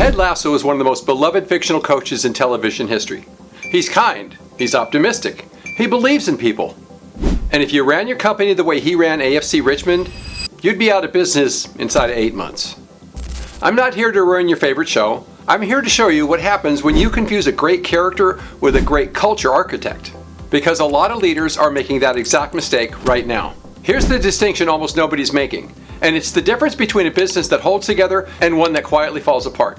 Ted Lasso is one of the most beloved fictional coaches in television history. He's kind, he's optimistic, he believes in people. And if you ran your company the way he ran AFC Richmond, you'd be out of business inside of 8 months. I'm not here to ruin your favorite show. I'm here to show you what happens when you confuse a great character with a great culture architect. Because a lot of leaders are making that exact mistake right now. Here's the distinction almost nobody's making, and it's the difference between a business that holds together and one that quietly falls apart.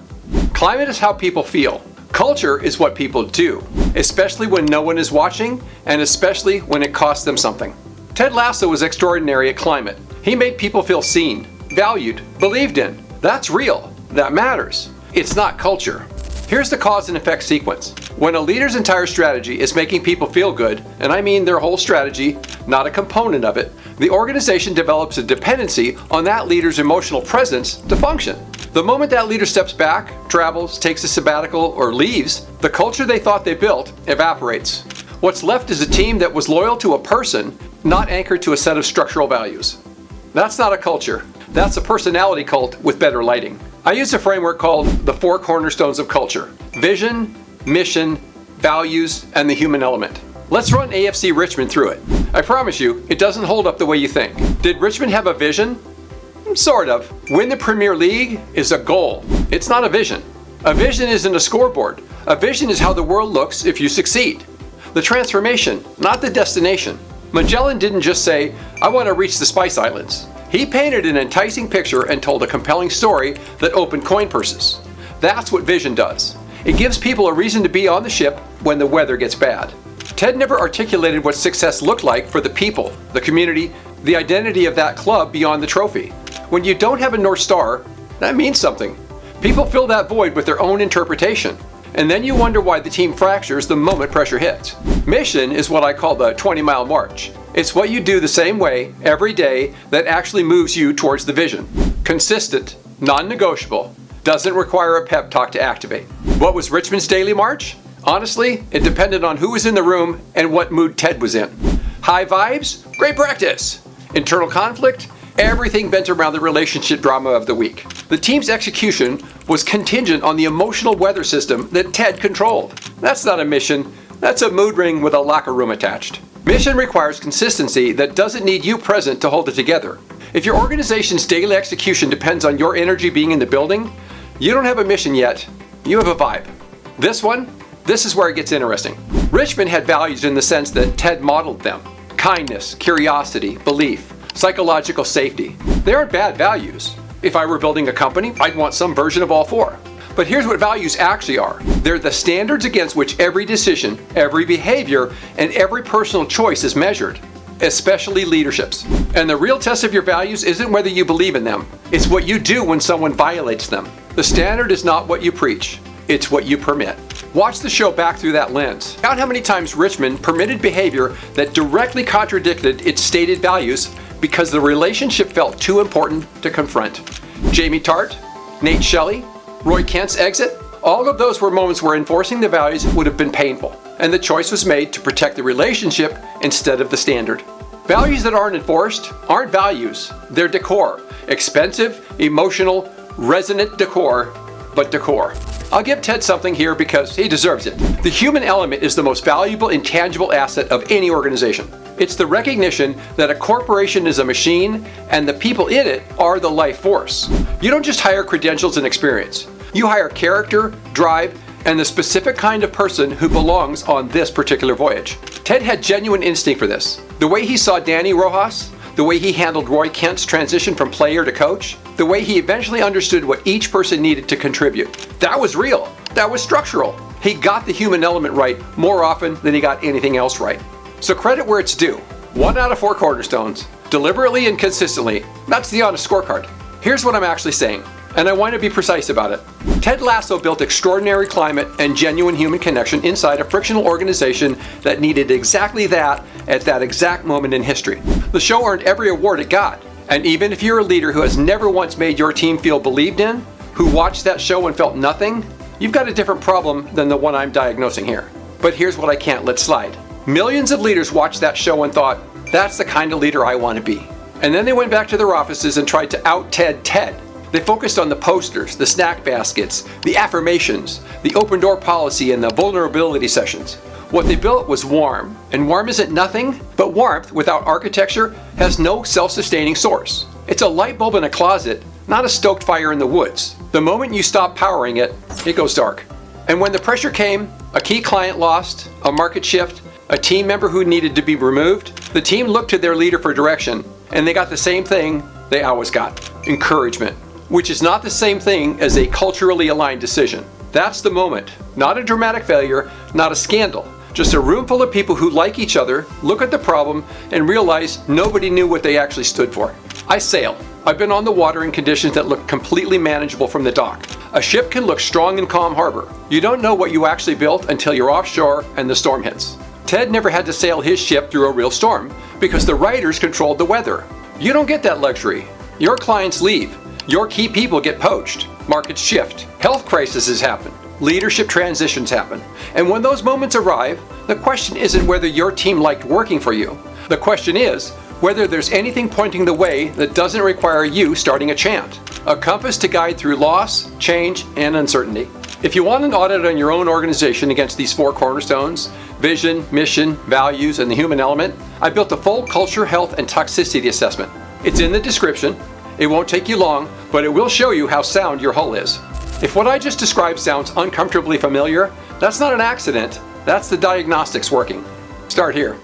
Climate is how people feel. Culture is what people do, especially when no one is watching, and especially when it costs them something. Ted Lasso was extraordinary at climate. He made people feel seen, valued, believed in. That's real. That matters. It's not culture. Here's the cause and effect sequence. When a leader's entire strategy is making people feel good, and I mean their whole strategy, not a component of it, the organization develops a dependency on that leader's emotional presence to function. The moment that leader steps back, travels, takes a sabbatical, or leaves, the culture they thought they built evaporates. What's left is a team that was loyal to a person, not anchored to a set of structural values. That's not a culture. That's a personality cult with better lighting. I use a framework called the Four Cornerstones of Culture: vision, mission, values, and the human element. Let's run AFC Richmond through it. I promise you, it doesn't hold up the way you think. Did Richmond have a vision? Sort of. Win the Premier League is a goal. It's not a vision. A vision isn't a scoreboard. A vision is how the world looks if you succeed. The transformation, not the destination. Magellan didn't just say, "I want to reach the Spice Islands." He painted an enticing picture and told a compelling story that opened coin purses. That's what vision does. It gives people a reason to be on the ship when the weather gets bad. Ted never articulated what success looked like for the people, the community, the identity of that club beyond the trophy. When you don't have a North Star, that means something. People fill that void with their own interpretation. And then you wonder why the team fractures the moment pressure hits. Mission is what I call the 20-mile march. It's what you do the same way every day that actually moves you towards the vision. Consistent, non-negotiable, doesn't require a pep talk to activate. What was Richmond's daily march? Honestly, it depended on who was in the room and what mood Ted was in. High vibes? Great practice. Internal conflict? Everything bent around the relationship drama of the week. The team's execution was contingent on the emotional weather system that Ted controlled. That's not a mission, that's a mood ring with a locker room attached. Mission requires consistency that doesn't need you present to hold it together. If your organization's daily execution depends on your energy being in the building, you don't have a mission yet, you have a vibe. This is where it gets interesting. Richmond had values in the sense that Ted modeled them. Kindness, curiosity, belief, psychological safety. They aren't bad values. If I were building a company, I'd want some version of all four. But here's what values actually are. They're the standards against which every decision, every behavior, and every personal choice is measured, especially leaderships. And the real test of your values isn't whether you believe in them. It's what you do when someone violates them. The standard is not what you preach. It's what you permit. Watch the show back through that lens. Count how many times Richmond permitted behavior that directly contradicted its stated values because the relationship felt too important to confront. Jamie Tart, Nate Shelley, Roy Kent's exit, all of those were moments where enforcing the values would have been painful, and the choice was made to protect the relationship instead of the standard. Values that aren't enforced aren't values, they're decor. Expensive, emotional, resonant decor, but decor. I'll give Ted something here because he deserves it. The human element is the most valuable intangible asset of any organization. It's the recognition that a corporation is a machine and the people in it are the life force. You don't just hire credentials and experience. You hire character, drive, and the specific kind of person who belongs on this particular voyage. Ted had genuine instinct for this. The way he saw Danny Rojas, the way he handled Roy Kent's transition from player to coach, the way he eventually understood what each person needed to contribute. That was real. That was structural. He got the human element right more often than he got anything else right. So credit where it's due. 1 out of 4 cornerstones, deliberately and consistently. That's the honest scorecard. Here's what I'm actually saying, and I want to be precise about it. Ted Lasso built extraordinary climate and genuine human connection inside a frictional organization that needed exactly that at that exact moment in history. The show earned every award it got. And even if you're a leader who has never once made your team feel believed in, who watched that show and felt nothing, you've got a different problem than the one I'm diagnosing here. But here's what I can't let slide. Millions of leaders watched that show and thought, that's the kind of leader I want to be. And then they went back to their offices and tried to out Ted. They focused on the posters, the snack baskets, the affirmations, the open door policy, and the vulnerability sessions. What they built was warm, and warm isn't nothing, but warmth without architecture has no self-sustaining source. It's a light bulb in a closet, not a stoked fire in the woods. The moment you stop powering it, it goes dark. And when the pressure came, a key client lost, a market shift, a team member who needed to be removed, the team looked to their leader for direction, and they got the same thing they always got: encouragement, which is not the same thing as a culturally aligned decision. That's the moment, not a dramatic failure, not a scandal, just a room full of people who like each other, look at the problem, and realize nobody knew what they actually stood for. I sail. I've been on the water in conditions that look completely manageable from the dock. A ship can look strong in calm harbor. You don't know what you actually built until you're offshore and the storm hits. Ted never had to sail his ship through a real storm because the writers controlled the weather. You don't get that luxury. Your clients leave. Your key people get poached. Markets shift. Health crises happen. Leadership transitions happen. And when those moments arrive, the question isn't whether your team liked working for you. The question is whether there's anything pointing the way that doesn't require you starting a chant. A compass to guide through loss, change, and uncertainty. If you want an audit on your own organization against these four cornerstones, vision, mission, values, and the human element, I built a full culture, health, and toxicity assessment. It's in the description. It won't take you long, but it will show you how sound your hull is. If what I just described sounds uncomfortably familiar, that's not an accident. That's the diagnostics working. Start here.